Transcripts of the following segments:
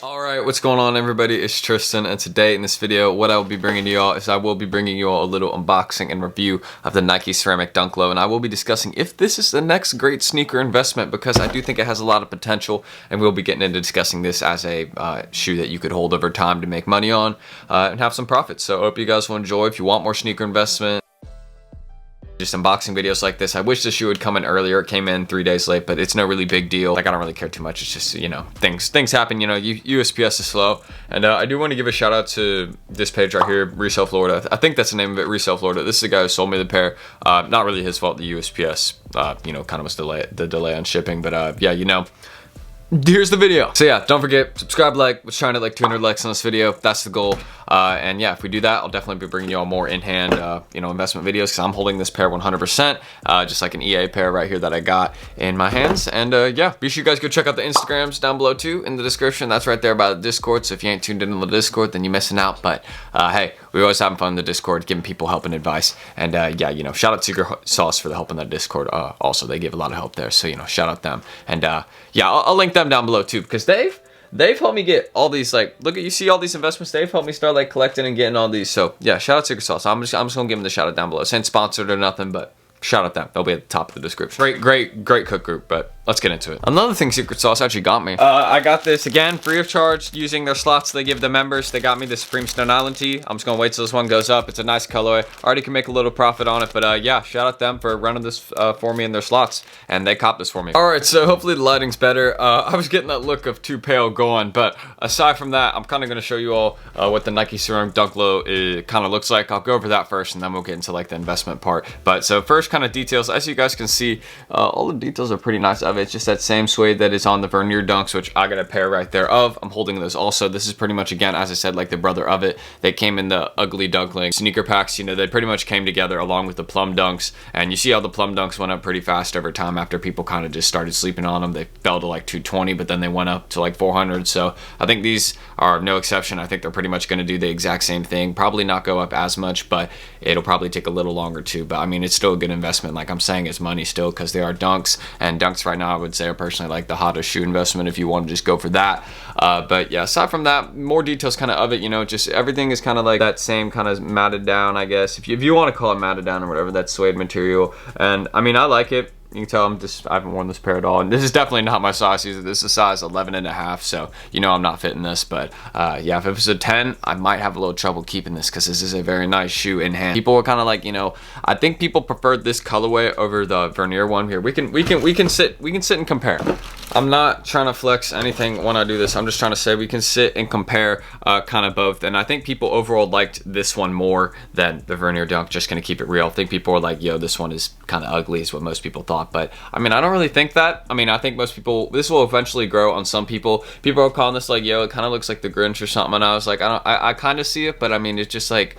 Alright, what's going on everybody? It's Tristan, and today in this video what I will be bringing to y'all is I will be bringing you all a little unboxing and review of the Nike Ceramic Dunk Low, and I will be discussing if this is the next great sneaker investment because I do think it has a lot of potential, and we'll be getting into discussing this as a shoe that you could hold over time to make money on and have some profits. So I hope you guys will enjoy. If you want more sneaker investment, just unboxing videos like this. I wish the shoe would come in earlier. It came in 3 days late, but it's no really big deal. Like, I don't really care too much. It's just, you know, things happen, you know, USPS is slow. And I do want to give a shout out to this page right here, Resale Florida. I think that's the name of it, Resale Florida. This is the guy who sold me the pair. Not really his fault, the USPS, you know, kind of was the delay on shipping, but yeah, you know, here's the video. So yeah, don't forget, subscribe, like. We're trying to like 200 likes on this video. That's the goal. And yeah, if we do that, I'll definitely be bringing you all more in-hand, you know, investment videos because I'm holding this pair 100%, just like an EA pair right here that I got in my hands. And yeah, be sure you guys go check out the Instagrams down below too in the description. That's right there by the Discord. So if you ain't tuned into the Discord, then you're missing out. But hey, we always having fun in the Discord, giving people help and advice. And yeah, you know, shout out to Secret Sauce for the help in that Discord. Also, they give a lot of help there. So, you know, shout out them. And yeah, I'll link them down below too because they've helped me get all these, like, look at, you see all these investments, they've helped me start like collecting and getting all these. So yeah, shout out Secret Sauce. I'm just gonna give them the shout out down below. It's ain't sponsored or nothing, but shout out them. They'll be at the top of the description. Great cook group, but let's get into it. Another thing Secret Sauce actually got me. I got this again free of charge using their slots they give the members. They got me the Supreme Stone Island tee. I'm just gonna wait till this one goes up. It's a nice colorway. Already can make a little profit on it, but yeah, shout out them for running this for me in their slots, and they copped this for me. All right, so hopefully the lighting's better. I was getting that look of too pale going, but aside from that, I'm kind of gonna show you all what the Nike Ceramic Dunk Low kind of looks like. I'll go over that first, and then we'll get into like the investment part. But so first, kind of details. As you guys can see, all the details are pretty nice of it. It's just that same suede that is on the Vernier Dunks, which I got a pair right there of. I'm holding those also. This is pretty much, again, as I said, like the brother of it. They came in the ugly dunkling sneaker packs. You know, they pretty much came together along with the plum dunks, and you see how the plum dunks went up pretty fast over time after people kind of just started sleeping on them. They fell to like 220, but then they went up to like 400. So I think these are no exception. I think they're pretty much going to do the exact same thing. Probably not go up as much, but it'll probably take a little longer too. But I mean, it's still a good investment. Like I'm saying, it's money still because they are dunks, and dunks right now I would say are personally like the hottest shoe investment if you want to just go for that. But yeah, aside from that, more details kind of it, you know, just everything is kind of like that same kind of matted down, I guess, if you want to call it matted down or whatever, that suede material. And I mean, I like it. You can tell I haven't worn this pair at all, and this is definitely not my size either. This is a size 11.5, so you know I'm not fitting this. But yeah, if it was a 10, I might have a little trouble keeping this because this is a very nice shoe in hand. People are kind of like, you know, I think people preferred this colorway over the Vernier one. Here, we can sit and compare. I'm not trying to flex anything when I do this. I'm just trying to say we can sit and compare kind of both. And I think people overall liked this one more than the Vernier Dunk. Just gonna keep it real. I think people are like, yo, this one is kind of ugly, is what most people thought. But I mean, I don't really think that. I mean, I think most people, this will eventually grow on some people. People are calling this like, yo, it kind of looks like the Grinch or something. And I was like, I kind of see it, but I mean, it's just like,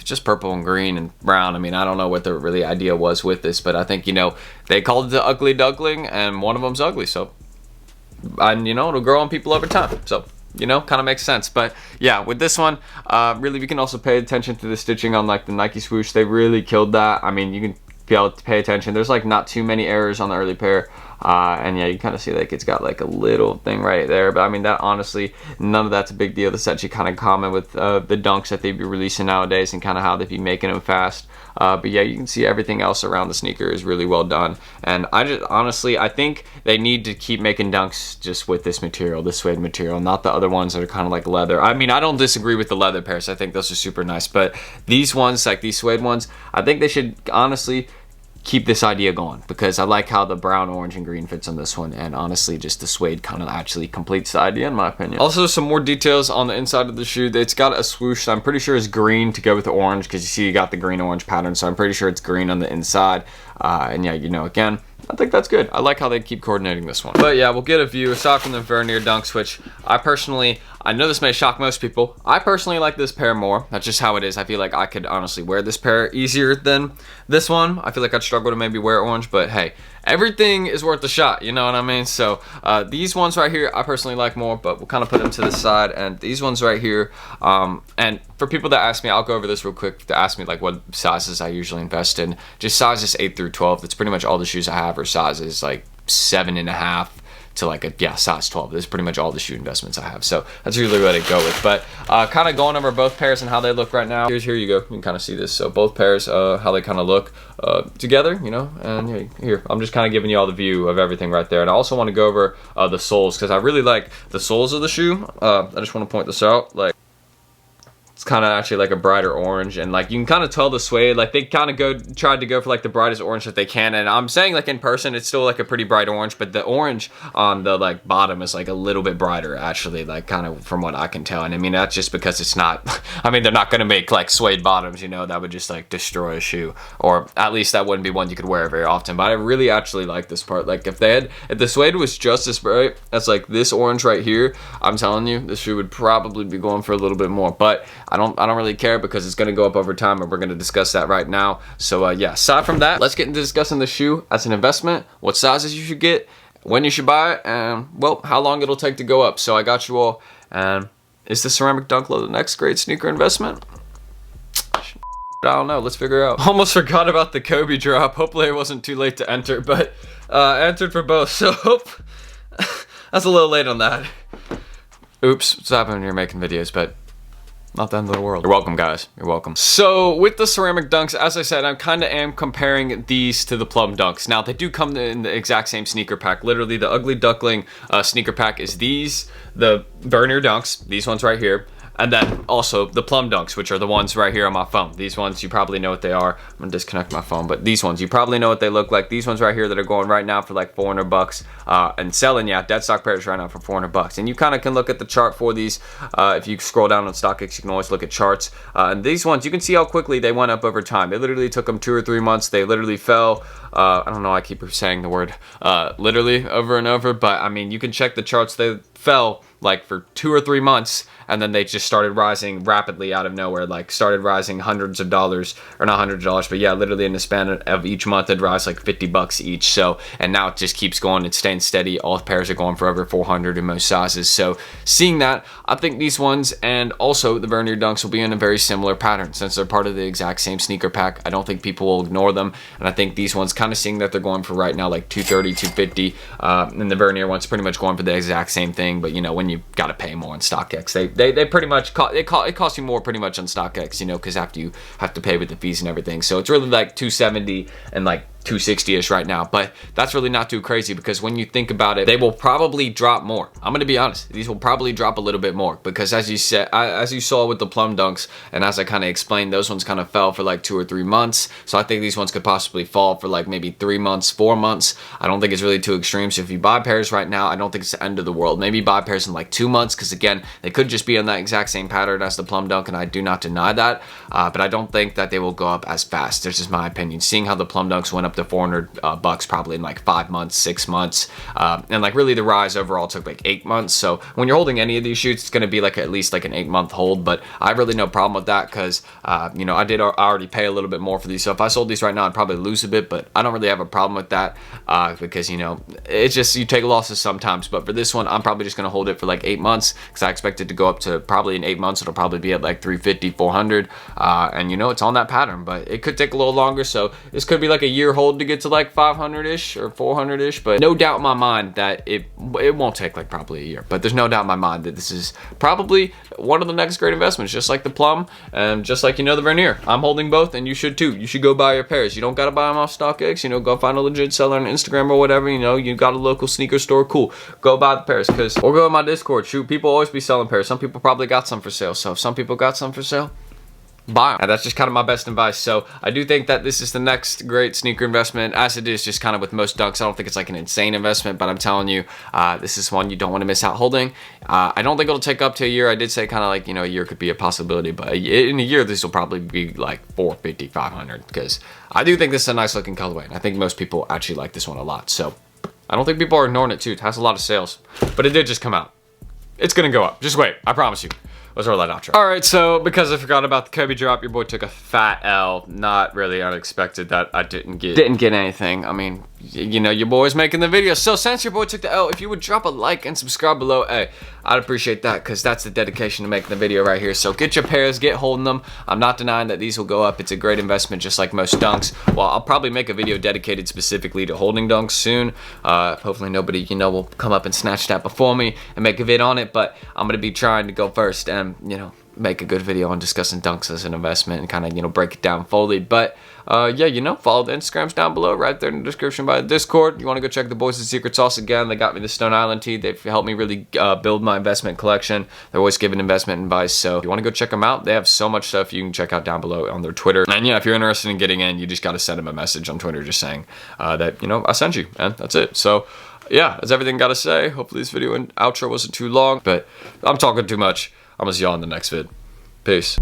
just purple and green and brown. I mean, I don't know what the really idea was with this, but I think, you know, they called it the ugly duckling, and one of them's ugly. So, and you know, it'll grow on people over time. So, you know, kind of makes sense. But yeah, with this one, really, we can also pay attention to the stitching on like the Nike swoosh. They really killed that. I mean, you can be able to pay attention. There's like not too many errors on the early pair. And yeah, you kind of see like it's got like a little thing right there, but I mean, that honestly, none of that's a big deal. That's actually kind of common with the dunks that they'd be releasing nowadays and kind of how they'd be making them fast. But yeah, you can see everything else around the sneaker is really well done. And I just honestly, I think they need to keep making dunks just with this material, this suede material, not the other ones that are kind of like leather. I mean, I don't disagree with the leather pairs. I think those are super nice, but these ones, like these suede ones, I think they should honestly keep this idea going because I like how the brown, orange, and green fits on this one, and honestly just the suede kind of actually completes the idea in my opinion. Also, some more details on the inside of the shoe. It's got a swoosh that I'm pretty sure is green to go with the orange because you see you got the green orange pattern, so I'm pretty sure it's green on the inside. And yeah, you know, again, I think that's good. I like how they keep coordinating this one. But yeah, we'll get a view aside from the Vernier Dunks, which I know this may shock most people. I personally like this pair more. That's just how it is. I feel like I could honestly wear this pair easier than this one. I feel like I'd struggle to maybe wear orange, but hey, everything is worth a shot, you know what I mean? So these ones right here, I personally like more, but we'll kind of put them to the side. And these ones right here, and for people that ask me, I'll go over this real quick, to ask me like what sizes I usually invest in. Just sizes 8 through 12. That's pretty much all the shoes I have are sizes like 7.5 to like a, yeah, size 12. This is pretty much all the shoe investments I have. So that's usually what I go with. But kind of going over both pairs and how they look right now. Here you go. You can kind of see this. So both pairs, how they kind of look together, you know, and here, I'm just kind of giving you all the view of everything right there. And I also want to go over the soles, because I really like the soles of the shoe. I just want to point this out. Like, it's kind of actually like a brighter orange, and like you can kind of tell the suede, like they kind of tried to go for like the brightest orange that they can, and I'm saying like in person it's still like a pretty bright orange, but the orange on the like bottom is like a little bit brighter actually, like kind of from what I can tell. And I mean, that's just because it's not I mean, they're not going to make like suede bottoms, you know, that would just like destroy a shoe, or at least that wouldn't be one you could wear very often. But I really actually like this part. Like if the suede was just as bright as like this orange right here, I'm telling you, this shoe would probably be going for a little bit more. But I don't really care, because it's going to go up over time, and we're going to discuss that right now. So yeah, aside from that, let's get into discussing the shoe as an investment, what sizes you should get, when you should buy it, and well, how long it'll take to go up. So I got you all. And is the ceramic dunk low the next great sneaker investment? I don't know. Let's figure out. Almost forgot about the Kobe drop. Hopefully it wasn't too late to enter, but entered for both. So that's a little late on that. Oops, what's happening when you're making videos, but not the end of the world. You're welcome, guys. You're welcome. So with the ceramic dunks, as I said, I kind of am comparing these to the plum dunks. Now, they do come in the exact same sneaker pack. Literally, the Ugly Duckling sneaker pack is these, the Vernier dunks, these ones right here. And then also the plum dunks, which are the ones right here on my phone. These ones, you probably know what they are. I'm gonna disconnect my phone, but these ones, you probably know what they look like. These ones right here that are going right now for like 400 bucks and selling, yeah, dead stock pairs right now for 400 bucks. And you kind of can look at the chart for these. If you scroll down on StockX, you can always look at charts. And these ones, you can see how quickly they went up over time. It literally took them 2 or 3 months. They literally fell. I don't know, I keep saying the word literally over and over, but I mean, you can check the charts. They fell like for 2 or 3 months, and then they just started rising rapidly out of nowhere, like started rising hundreds of dollars, or not hundreds of dollars, but yeah, literally in the span of each month it'd rise like 50 bucks each. So, and now it just keeps going, it's staying steady. All pairs are going for over 400 in most sizes. So seeing that, I think these ones and also the Vernier dunks will be in a very similar pattern, since they're part of the exact same sneaker pack. I don't think people will ignore them, and I think these ones, kind of seeing that they're going for right now like 230, 250, and the Vernier one's pretty much going for the exact same thing. But you know, when you got to pay more on StockX, they pretty much it costs you more pretty much on StockX, you know, because after you have to pay with the fees and everything. So it's really like 270 and like 260-ish right now, but that's really not too crazy, because when you think about it, they will probably drop more. I'm gonna be honest, these will probably drop a little bit more, because as you said, as you saw with the plum dunks, and as I kind of explained, those ones kind of fell for like 2 or 3 months. So I think these ones could possibly fall for like maybe 3 months, 4 months. I don't think it's really too extreme. So if you buy pairs right now, I don't think it's the end of the world. Maybe buy pairs in like 2 months, because again, they could just be on that exact same pattern as the plum dunk, and I do not deny that, but I don't think that they will go up as fast. This is my opinion. Seeing how the plum dunks went up to 400 bucks probably in like 5 months, 6 months, and like really the rise overall took like 8 months. So when you're holding any of these shoes, it's going to be like at least like an 8-month hold. But I really no problem with that, because you know, I already pay a little bit more for these. So if I sold these right now, I'd probably lose a bit, but I don't really have a problem with that, because you know, it's just, you take losses sometimes. But for this one, I'm probably just going to hold it for like 8 months, because I expect it to go up to probably in 8 months. It'll probably be at like 350, 400, and you know, it's on that pattern, but it could take a little longer. So this could be like a year hold to get to like 500-ish or 400-ish, but no doubt in my mind that it won't take like probably a year. But there's no doubt in my mind that this is probably one of the next great investments, just like the plum and just like, you know, the Vernier. I'm holding both, and you should too. You should go buy your pairs. You don't gotta buy them off StockX, you know, go find a legit seller on Instagram or whatever, you know, you got a local sneaker store, cool, go buy the pairs. Because, or go in my Discord, shoot, people always be selling pairs. Some people probably got some for sale, so if some people got some for sale, buy them. And that's just kind of my best advice. So I do think that this is the next great sneaker investment, as it is just kind of with most dunks. I don't think it's like an insane investment, but I'm telling you, this is one you don't want to miss out holding. I don't think it'll take up to a year. I did say kind of like, you know, a year could be a possibility, but in a year, this will probably be like 450, 500, because I do think this is a nice looking colorway, and I think most people actually like this one a lot. So I don't think people are ignoring it too. It has a lot of sales, but it did just come out. It's gonna go up. Just wait, I promise you. Let's roll that outro. All right, so because I forgot about the Kobe drop, your boy took a fat L. Not really unexpected that I didn't get anything. I mean, you know, your boy's making the video. So since your boy took the L, if you would drop a like and subscribe below, hey, I'd appreciate that, because that's the dedication to making the video right here. So get your pairs, get holding them. I'm not denying that these will go up. It's a great investment, just like most dunks. Well, I'll probably make a video dedicated specifically to holding dunks soon. Hopefully nobody, you know, will come up and snatch that before me and make a vid on it, but I'm gonna be trying to go first and, you know, make a good video on discussing dunks as an investment and kind of, you know, break it down fully. But yeah, you know, follow the Instagrams down below, right there in the description by the Discord. You want to go check the boys at Secret Sauce again. They got me the Stone Island tee. They've helped me really build my investment collection. They're always giving investment advice, so if you want to go check them out, they have so much stuff you can check out down below on their Twitter. And yeah, if you're interested in getting in, you just got to send them a message on Twitter just saying that, you know, I sent you, and that's it. So yeah, that's everything got to say. Hopefully this video and outro wasn't too long, but I'm talking too much. I'm gonna see y'all in the next vid. Peace.